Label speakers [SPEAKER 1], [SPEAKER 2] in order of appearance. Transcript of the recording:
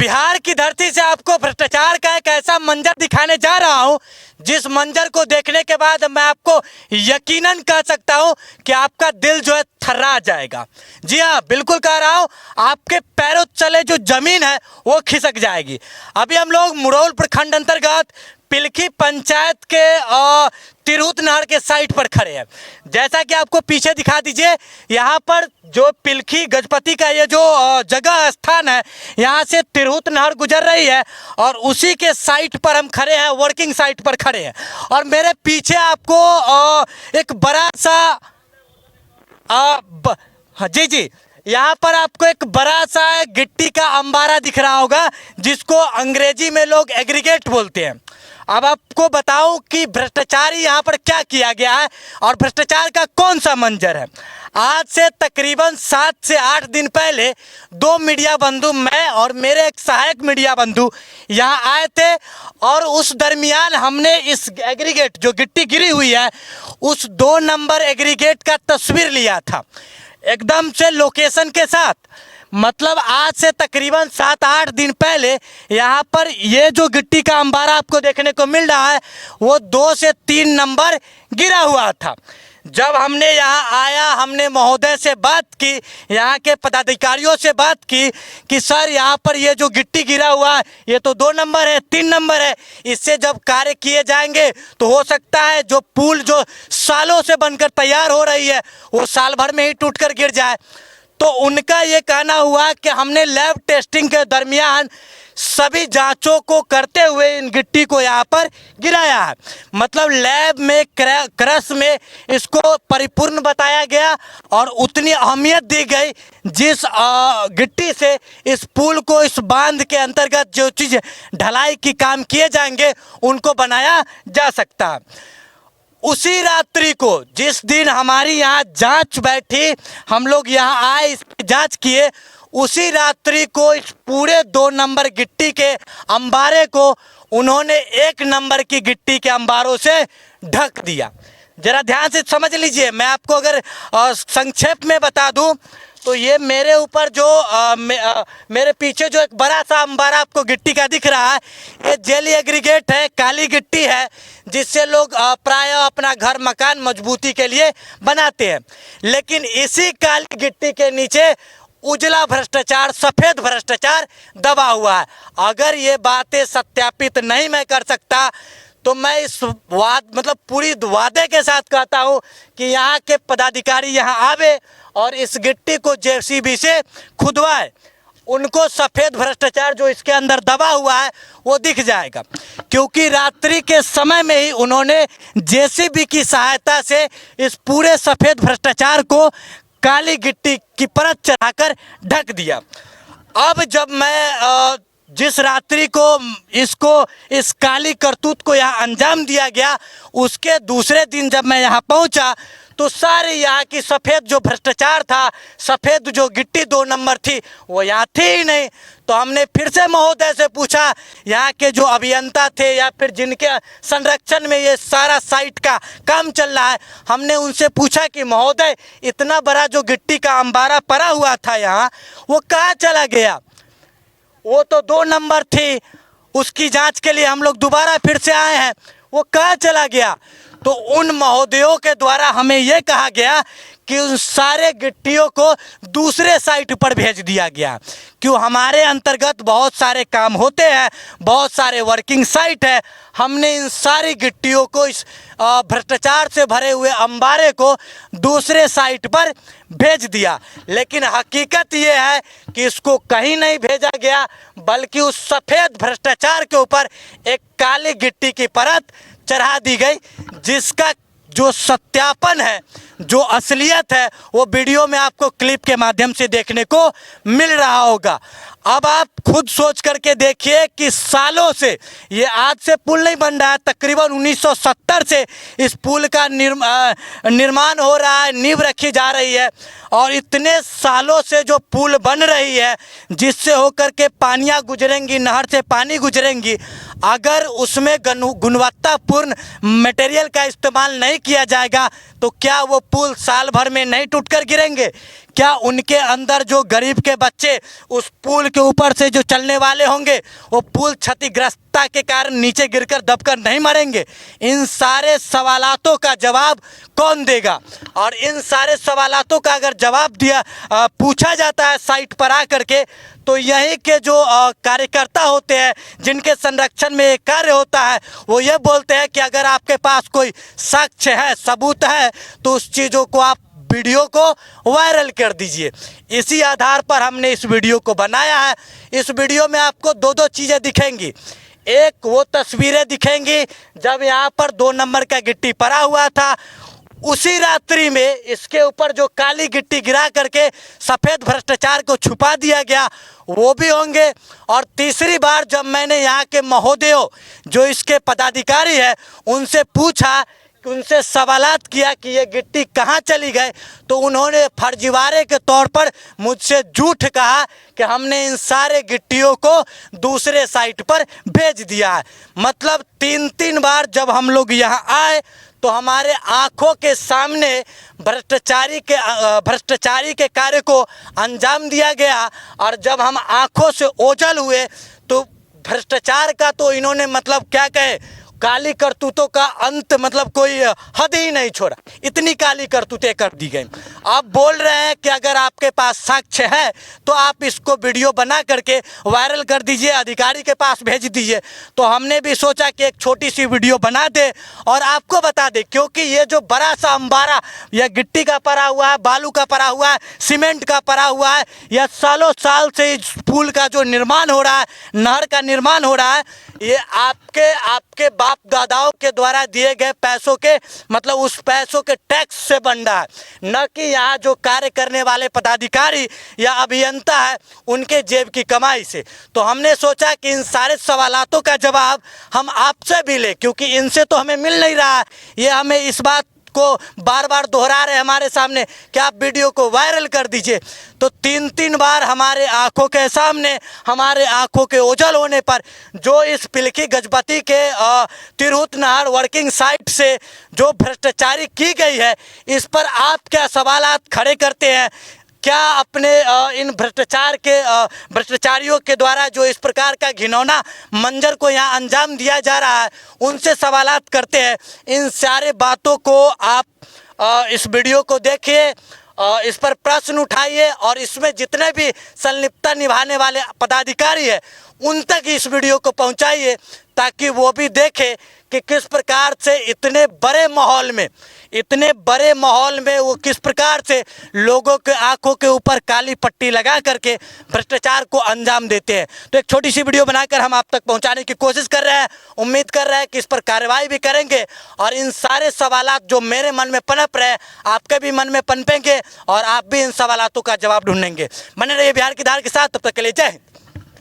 [SPEAKER 1] बिहार की धरती से आपको भ्रष्टाचार का एक ऐसा मंजर दिखाने जा रहा हूं, जिस मंजर को देखने के बाद मैं आपको यकीनन कह सकता हूं कि आपका दिल जो है थर्रा जाएगा। जी हाँ, बिल्कुल कह रहा हूं, आपके पैरों तले जो जमीन है वो खिसक जाएगी। अभी हम लोग मुरौल प्रखंड अंतर्गत पिलखी पंचायत के तिरहुत नहर के साइट पर खड़े हैं। जैसा कि आपको पीछे दिखा दीजिए, यहाँ पर जो पिलखी गजपति का ये जो जगह स्थान है, यहाँ से तिरहुत नहर गुजर रही है और उसी के साइट पर हम खड़े हैं, वर्किंग साइट पर खड़े हैं। और मेरे पीछे आपको एक बड़ा सा जी यहाँ पर आपको एक बड़ा सा गिट्टी का अंबारा दिख रहा होगा, जिसको अंग्रेजी में लोग एग्रीगेट बोलते हैं। अब आपको बताऊं कि भ्रष्टाचार यहाँ पर क्या किया गया है और भ्रष्टाचार का कौन सा मंजर है। आज से तकरीबन 7 से 8 दिन पहले 2 मीडिया बंधु, मैं और मेरे एक सहायक मीडिया बंधु यहाँ आए थे और उस दरमियान हमने इस एग्रीगेट जो गिट्टी गिरी हुई है उस 2 नंबर एग्रीगेट का तस्वीर लिया था, एकदम से लोकेशन के साथ। मतलब आज से तकरीबन 7-8 दिन पहले यहाँ पर ये जो गिट्टी का अंबारा आपको देखने को मिल रहा है वो 2 से 3 नंबर गिरा हुआ था। जब हमने यहाँ आया, हमने महोदय से बात की, यहाँ के पदाधिकारियों से बात की कि सर यहाँ पर ये जो गिट्टी गिरा हुआ है ये तो 2 नंबर है, 3 नंबर है, इससे जब कार्य किए जाएंगे तो हो सकता है जो पुल जो सालों से बनकर तैयार हो रही है वो साल भर में ही टूटकर गिर जाए। तो उनका ये कहना हुआ कि हमने लैब टेस्टिंग के दरमियान सभी जांचों को करते हुए इन गिट्टी को यहाँ पर गिराया है। मतलब लैब में क्रश में इसको परिपूर्ण बताया गया और उतनी अहमियत दी गई जिस गिट्टी से इस पुल को, इस बांध के अंतर्गत जो चीज़ ढलाई की काम किए जाएंगे उनको बनाया जा सकता है। उसी रात्रि को जिस दिन हमारी यहाँ जांच बैठी, हम लोग यहाँ आए, इसकी जांच किए, उसी रात्रि को इस पूरे 2 नंबर गिट्टी के अंबारे को उन्होंने 1 नंबर की गिट्टी के अंबारों से ढक दिया। जरा ध्यान से समझ लीजिए, मैं आपको अगर संक्षेप में बता दूं तो ये मेरे ऊपर जो मेरे पीछे जो एक बड़ा सा अंबारा आपको गिट्टी का दिख रहा है, ये जेली एग्रीगेट है, काली गिट्टी है, जिससे लोग प्राय अपना घर मकान मजबूती के लिए बनाते हैं। लेकिन इसी काली गिट्टी के नीचे उजला भ्रष्टाचार, सफ़ेद भ्रष्टाचार दबा हुआ है। अगर ये बातें सत्यापित नहीं मैं कर सकता तो मैं इस पूरी वादे के साथ कहता हूँ कि यहाँ के पदाधिकारी यहाँ आवे और इस गिट्टी को जेसीबी से खुदवाए, उनको सफ़ेद भ्रष्टाचार जो इसके अंदर दबा हुआ है वो दिख जाएगा। क्योंकि रात्रि के समय में ही उन्होंने जेसीबी की सहायता से इस पूरे सफ़ेद भ्रष्टाचार को काली गिट्टी की परत चढ़ाकर ढक दिया। अब जब मैं जिस रात्रि को इस काली करतूत को यहाँ अंजाम दिया गया, उसके दूसरे दिन जब मैं यहाँ पहुँचा तो सारे यहाँ की सफ़ेद जो भ्रष्टाचार था, सफ़ेद जो गिट्टी 2 नंबर थी वो यहाँ थी ही नहीं। तो हमने फिर से महोदय से पूछा, यहाँ के जो अभियंता थे या फिर जिनके संरक्षण में ये सारा साइट का काम चल रहा है, हमने उनसे पूछा कि महोदय इतना बड़ा जो गिट्टी का अंबारा पड़ा हुआ था यहाँ वो कहाँ चला गया? वो तो 2 नंबर थी, उसकी जांच के लिए हम लोग दोबारा फिर से आए हैं, वो कहाँ चला गया? तो उन महोदयों के द्वारा हमें ये कहा गया कि उन सारे गिट्टियों को दूसरे साइट पर भेज दिया गया। क्यों? हमारे अंतर्गत बहुत सारे काम होते हैं, बहुत सारे वर्किंग साइट है। हमने इन सारी गिट्टियों को, इस भ्रष्टाचार से भरे हुए अंबारे को दूसरे साइट पर भेज दिया। लेकिन हकीकत ये है कि इसको कहीं नहीं भेजा गया, बल्कि उस सफ़ेद भ्रष्टाचार के ऊपर एक काली गिट्टी की परत चढ़ा दी गई, जिसका जो सत्यापन है, जो असलियत है, वो वीडियो में आपको क्लिप के माध्यम से देखने को मिल रहा होगा। अब आप खुद सोच करके देखिए कि सालों से, ये आज से पुल नहीं बन रहा है, तकरीबन 1970 से इस पुल का निर्माण हो रहा है, नींव रखी जा रही है और इतने सालों से जो पुल बन रही है जिससे होकर के पानियाँ गुजरेंगी, नहर से पानी गुजरेंगी, अगर उसमें गुणवत्तापूर्ण मटेरियल का इस्तेमाल नहीं किया जाएगा तो क्या वो पुल साल भर में नहीं टूटकर गिरेंगे? क्या उनके अंदर जो गरीब के बच्चे उस पुल के ऊपर से जो चलने वाले होंगे वो पुल क्षतिग्रस्तता के कारण नीचे गिरकर दबकर नहीं मरेंगे? इन सारे सवालातों का जवाब कौन देगा? और इन सारे सवालातों का अगर जवाब पूछा जाता है साइट पर आकर के, तो यहीं के जो कार्यकर्ता होते हैं जिनके संरक्षण में ये कार्य होता है, वो ये बोलते हैं कि अगर आपके पास कोई साक्ष्य है, सबूत है, तो उस चीज़ों को आप वीडियो को वायरल कर दीजिए। इसी आधार पर हमने इस वीडियो को बनाया है। इस वीडियो में आपको दो चीज़ें दिखेंगी। एक वो तस्वीरें दिखेंगी जब यहाँ पर 2 नंबर का गिट्टी पड़ा हुआ था, उसी रात्रि में इसके ऊपर जो काली गिट्टी गिरा करके सफ़ेद भ्रष्टाचार को छुपा दिया गया, वो भी होंगे। और तीसरी बार जब मैंने यहाँ के महोदयों जो इसके पदाधिकारी हैं उनसे पूछा, उनसे सवालात किया कि ये गिट्टी कहाँ चली गई, तो उन्होंने फर्जीवाड़े के तौर पर मुझसे झूठ कहा कि हमने इन सारे गिट्टियों को दूसरे साइट पर भेज दिया है। मतलब 3 बार जब हम लोग यहाँ आए तो हमारे आँखों के सामने भ्रष्टाचारी के कार्य को अंजाम दिया गया। और जब हम आँखों से ओझल हुए तो भ्रष्टाचार का तो इन्होंने मतलब क्या कहे, काली करतूतों का अंत मतलब कोई हद ही नहीं छोड़ा। इतनी काली करतूतें कर दी गई। आप बोल रहे हैं कि अगर आपके पास साक्ष्य है तो आप इसको वीडियो बना करके वायरल कर दीजिए, अधिकारी के पास भेज दीजिए। तो हमने भी सोचा कि एक छोटी सी वीडियो बना दे और आपको बता दे, क्योंकि ये जो बड़ा सा अंबारा या गिट्टी का पड़ा हुआ है, बालू का पड़ा हुआ है, सीमेंट का पड़ा हुआ है, या सालों साल से इस पुल का जो निर्माण हो रहा है, नहर का निर्माण हो रहा है, ये आपके बाप दादाओं के द्वारा दिए गए पैसों के मतलब उस पैसों के टैक्स से बन रहा है, न कि यहाँ जो कार्य करने वाले पदाधिकारी या अभियंता है उनके जेब की कमाई से। तो हमने सोचा कि इन सारे सवालातों का जवाब हम आपसे भी लें, क्योंकि इनसे तो हमें मिल नहीं रहा है। ये हमें इस बात को बार बार दोहरा रहे हमारे सामने कि आप वीडियो को वायरल कर दीजिए। तो 3 बार हमारे आंखों के सामने, हमारे आंखों के ओझल होने पर जो इस पिलखी गजपति के तिरहुत नहर वर्किंग साइट से जो भ्रष्टाचारी की गई है, इस पर आप क्या सवालात खड़े करते हैं? क्या अपने इन भ्रष्टाचारियों के द्वारा जो इस प्रकार का घिनौना मंजर को यहाँ अंजाम दिया जा रहा है, उनसे सवालात करते हैं। इन सारे बातों को आप इस वीडियो को देखिए, इस पर प्रश्न उठाइए और इसमें जितने भी संलिप्तता निभाने वाले पदाधिकारी हैं उन तक इस वीडियो को पहुंचाइए, ताकि वो भी देखें कि किस प्रकार से इतने बड़े माहौल में वो किस प्रकार से लोगों के आंखों के ऊपर काली पट्टी लगा करके भ्रष्टाचार को अंजाम देते हैं। तो एक छोटी सी वीडियो बनाकर हम आप तक पहुंचाने की कोशिश कर रहे हैं। उम्मीद कर रहे हैं कि इस पर कार्रवाई भी करेंगे और इन सारे सवालात जो मेरे मन में पनप रहे आपके भी मन में पनपेंगे और आप भी इन सवालातों का जवाब ढूंढेंगे। बने रहिए बिहार की धार के साथ, तब तक के लिए जय हिंद।